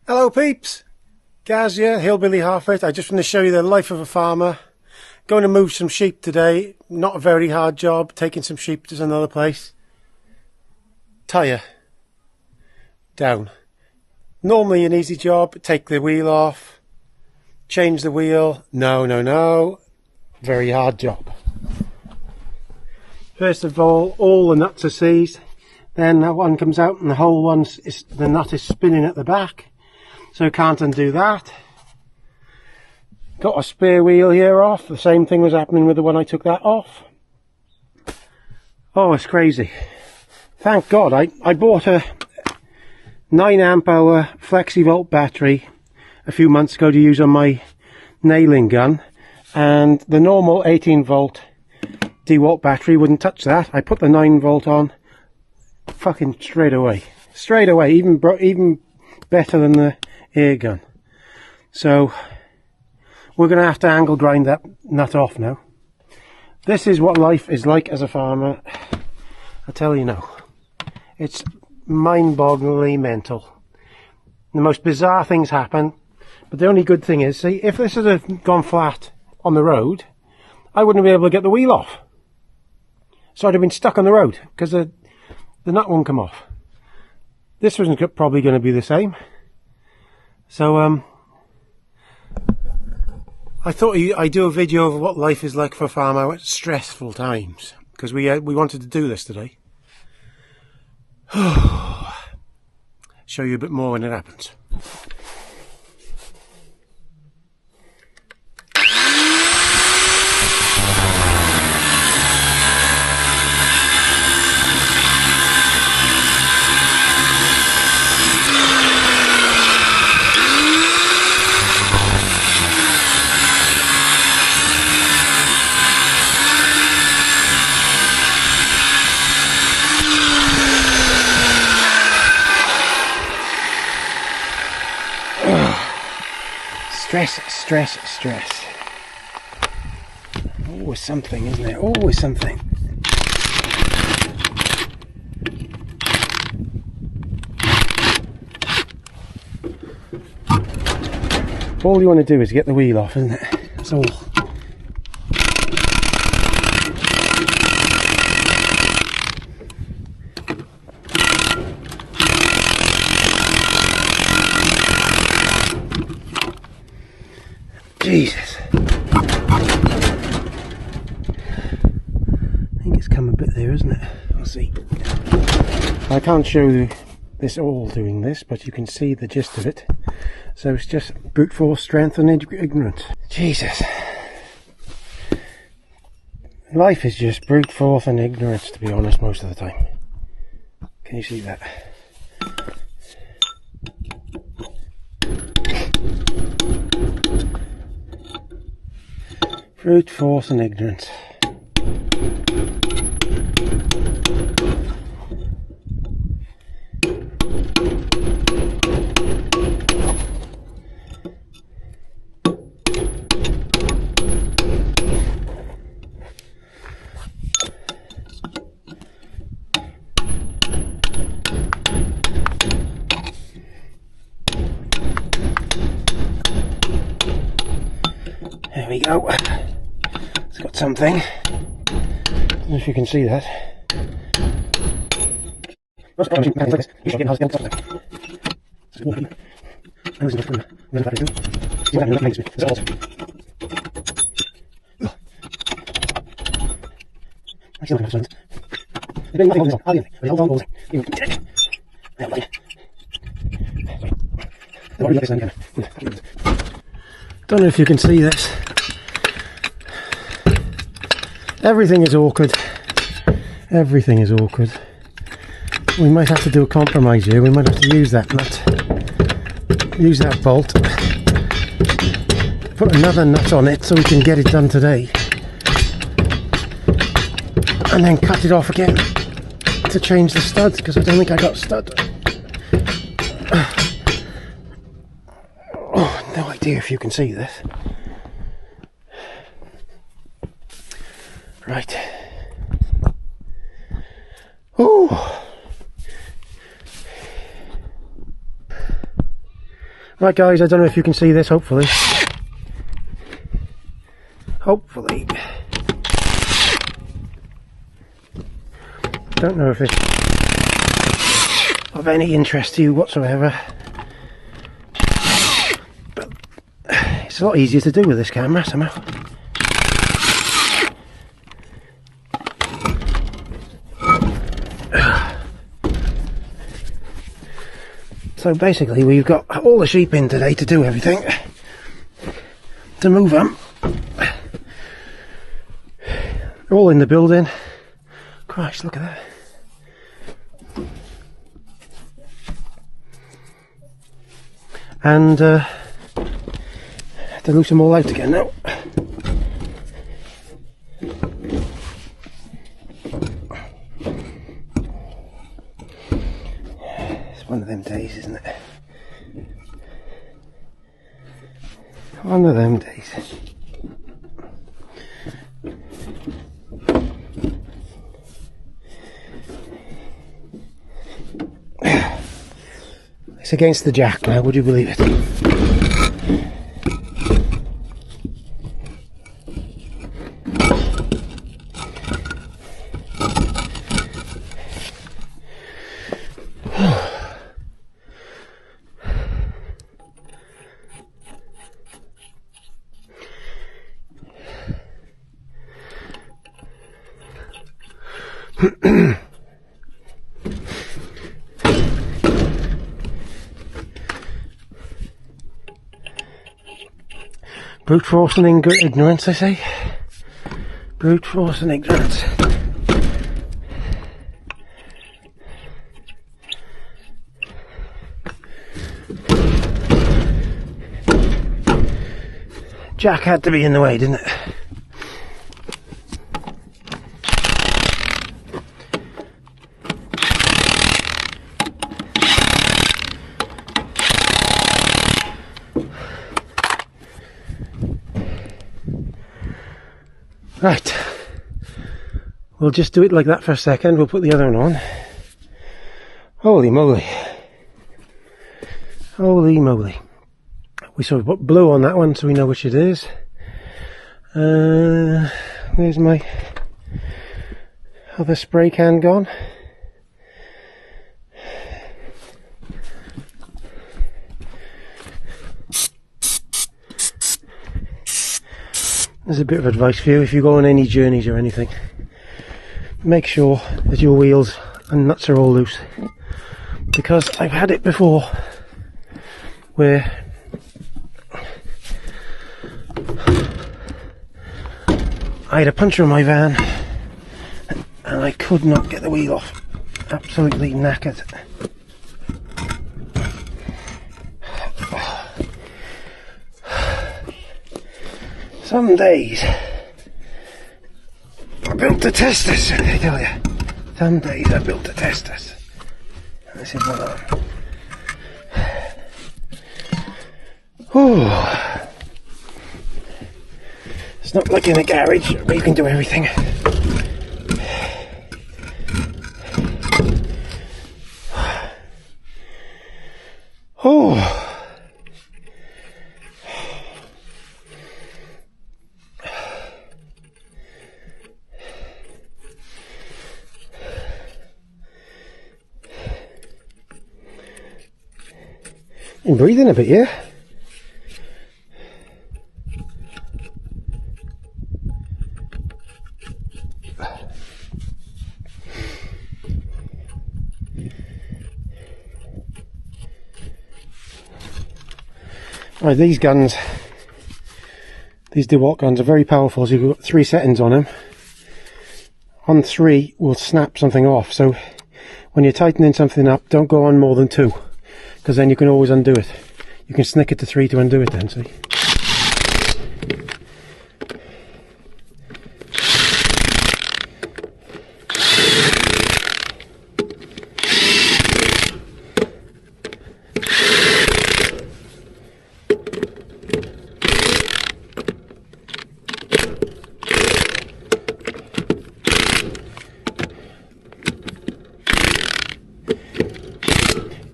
Hello peeps, Gaz here, Hillbilly Half-Wit. I just want to show you the life of a farmer. Going to move some sheep today, not a very hard job, taking some sheep to another place. Tyre down. Normally an easy job, take the wheel off, change the wheel, no, very hard job. First of all the nuts are seized, then that one comes out and the whole the nut is spinning at the back. So can't undo that. Got a spare wheel here off. The same thing was happening with the one I took that off. Oh, it's crazy. Thank God I bought a 9 amp hour FlexiVolt battery a few months ago to use on my nailing gun, and the normal 18 volt DeWalt battery wouldn't touch that. I put the 9 volt on, fucking straight away, even better than the air gun. So we're going to have to angle grind that nut off now. This is what life is like as a farmer. I tell you now, it's mind-bogglingly mental. The most bizarre things happen, but the only good thing is, see, if this had gone flat on the road, I wouldn't be able to get the wheel off. So I'd have been stuck on the road because the nut won't come off. This was probably going to be the same. So I thought I'd do a video of what life is like for a farmer at stressful times, because we wanted to do this today. Show you a bit more when it happens. Stress. Always something, isn't there? Always something. All you want to do is get the wheel off, isn't it? That's all. Jesus. I think it's come a bit there, isn't it? We'll see. I can't show you this all doing this, but you can see the gist of it. So it's just brute force strength and ignorance. Jesus. Life is just brute force and ignorance, to be honest, most of the time. Can you see that? Brute force and ignorance. There we go. It's got something. I don't know if you can see that. Don't know if you can see this. Everything is awkward. Everything is awkward. We might have to do a compromise here. We might have to use that nut. Use that bolt. Put another nut on it so we can get it done today. And then cut it off again to change the studs, because I don't think I got stud. Oh, no idea if you can see this. Right. Oh. Right guys, I don't know if you can see this, hopefully. Hopefully. Don't know if it's of any interest to you whatsoever. But it's a lot easier to do with this camera somehow. So basically we've got all the sheep in today to do everything, to move them. They're all in the building. Christ, look at that. And I have to loose them all out again now. One of them days, isn't it? One of them days. It's against the jack now, would you believe it? Brute force and ignorance, I say. Brute force and ignorance. Jack had to be in the way, didn't it? Right, we'll just do it like that for a second. We'll put the other one on. Holy moly. Holy moly. We sort of put blue on that one so we know which it is. Where's my other spray can gone? There's a bit of advice for you if you go on any journeys or anything. Make sure that your wheels and nuts are all loose. Because I've had it before where I had a puncture on my van and I could not get the wheel off. Absolutely knackered. Some days I built to test this, I tell you. Some days I built to test this. This is one of them. Oh, it's not like in a garage where you can do everything. Oh. I'm breathing a bit, yeah? Right, these guns, these DeWalt guns are very powerful, so you've got 3 settings on them. On 3 will snap something off, so when you're tightening something up, don't go on more than 2. Because then you can always undo it. You can snick it to 3 to undo it then, see?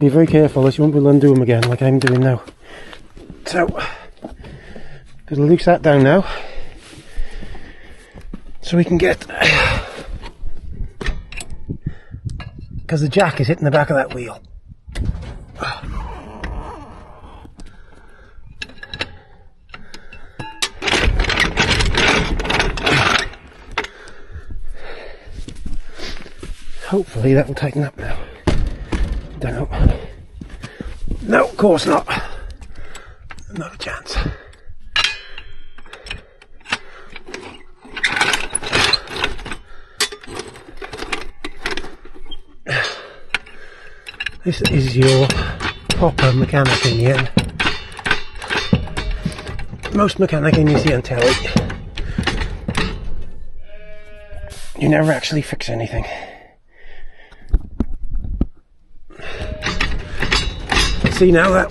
Be very careful, else you won't be able to undo them again like I'm doing now. So, gotta loose that down now, so we can get, because the jack is hitting the back of that wheel. Hopefully that will tighten up now. Don't know. No, of course not. Not a chance. This is your proper mechanic in the end. Most mechanic in you see on telly, you never actually fix anything. See now that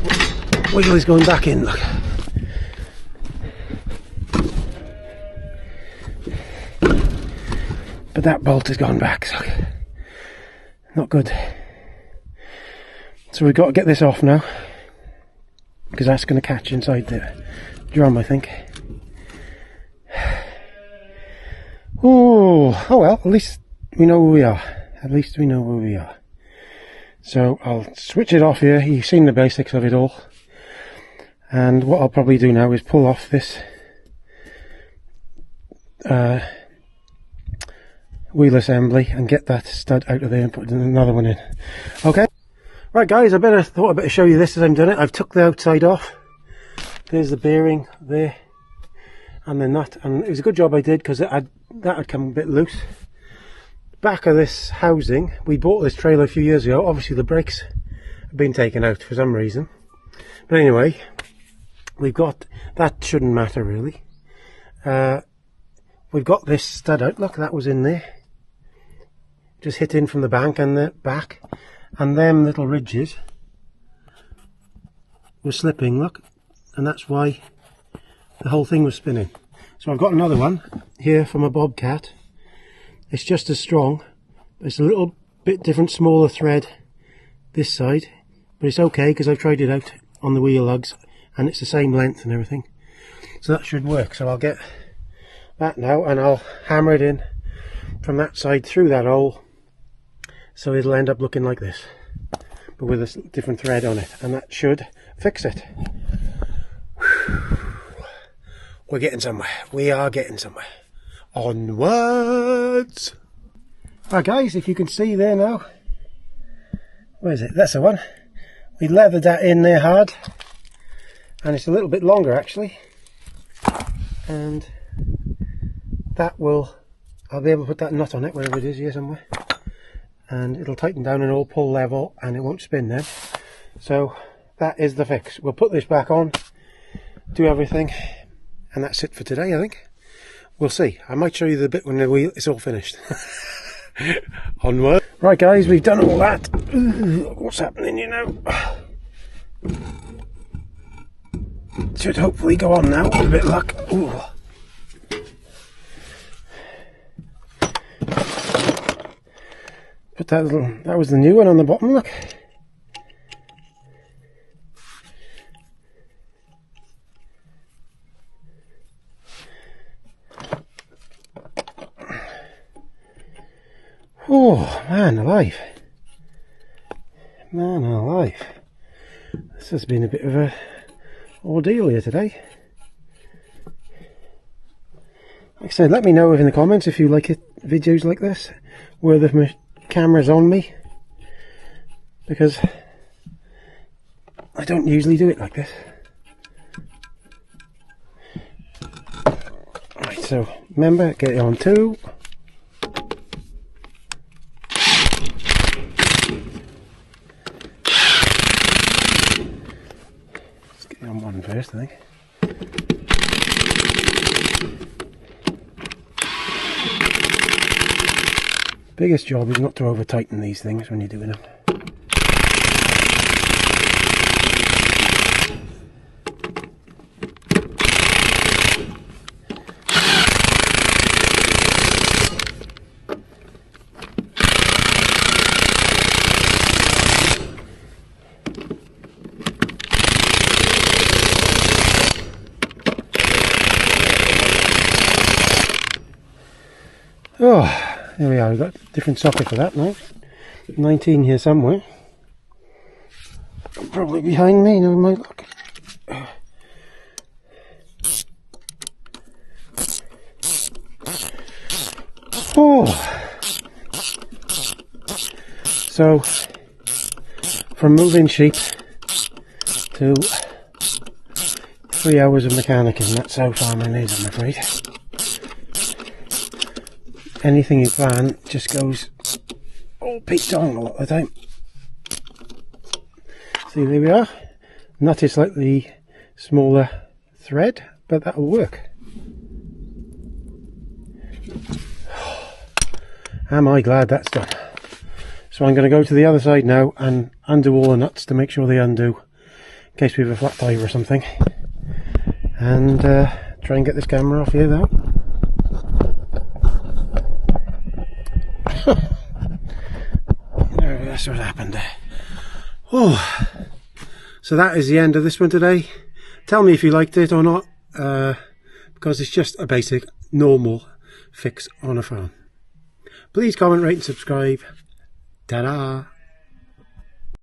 wheel is going back in, look. But that bolt has gone back, so not good. So we've got to get this off now, because that's going to catch inside the drum, I think. Oh well, at least we know where we are. At least we know where we are. So I'll switch it off here. You've seen the basics of it all. And what I'll probably do now is pull off this wheel assembly and get that stud out of there and put another one in. Okay. Right guys, thought I'd better show you this as I'm doing it. I've took the outside off. There's the bearing there and the nut, and it was a good job I did, because that had come a bit loose. Back of this housing, we bought this trailer a few years ago. Obviously the brakes have been taken out for some reason, but anyway, we've got, that shouldn't matter really. We've got this stud out, look, that was in there, just hit in from the bank and the back, and them little ridges were slipping, look, and that's why the whole thing was spinning. So I've got another one here from a Bobcat. It's just as strong, but it's a little bit different, smaller thread this side, but it's okay because I've tried it out on the wheel lugs and it's the same length and everything, so that should work. So I'll get that now and I'll hammer it in from that side through that hole, so it'll end up looking like this, but with a different thread on it, and that should fix it. We're getting somewhere. We are getting somewhere. Onwards! Right guys, if you can see there now, where is it? That's the one. We leathered that in there hard, and it's a little bit longer actually, and that will, I'll be able to put that nut on it wherever it is here somewhere, and it'll tighten down and it'll pull level and it won't spin then. So that is the fix. We'll put this back on, do everything, and that's it for today I think. We'll see. I might show you the bit when the wheel is all finished. Onward. Right guys, we've done all that. Ooh, what's happening here now? Should hopefully go on now with a bit of luck. Ooh. Put that little, that was the new one on the bottom, look. Oh, man alive. Man alive. This has been a bit of a ordeal here today. Like I said, let me know in the comments if you like videos like this, where the camera's on me, because I don't usually do it like this. Right, so remember, get it on 2. On 1 first, I think. Biggest job is not to over tighten these things when you're doing them. Oh, there we are. We've got a different socket for that now. 19 here somewhere. Probably behind me. No, might look. Oh. So, from moving sheep to 3 hours of mechanicking, that's how farming is, I'm afraid. Anything you plan just goes all peaked on a lot of the time. See, there we are. And that is slightly smaller thread, but that'll work. Am I glad that's done. So I'm going to go to the other side now and undo all the nuts to make sure they undo in case we have a flat tire or something. And try and get this camera off here though. That's what happened there. Oh, so that is the end of this one today. Tell me if you liked it or not, because it's just a basic, normal fix on a farm. Please comment, rate and subscribe. Ta-da!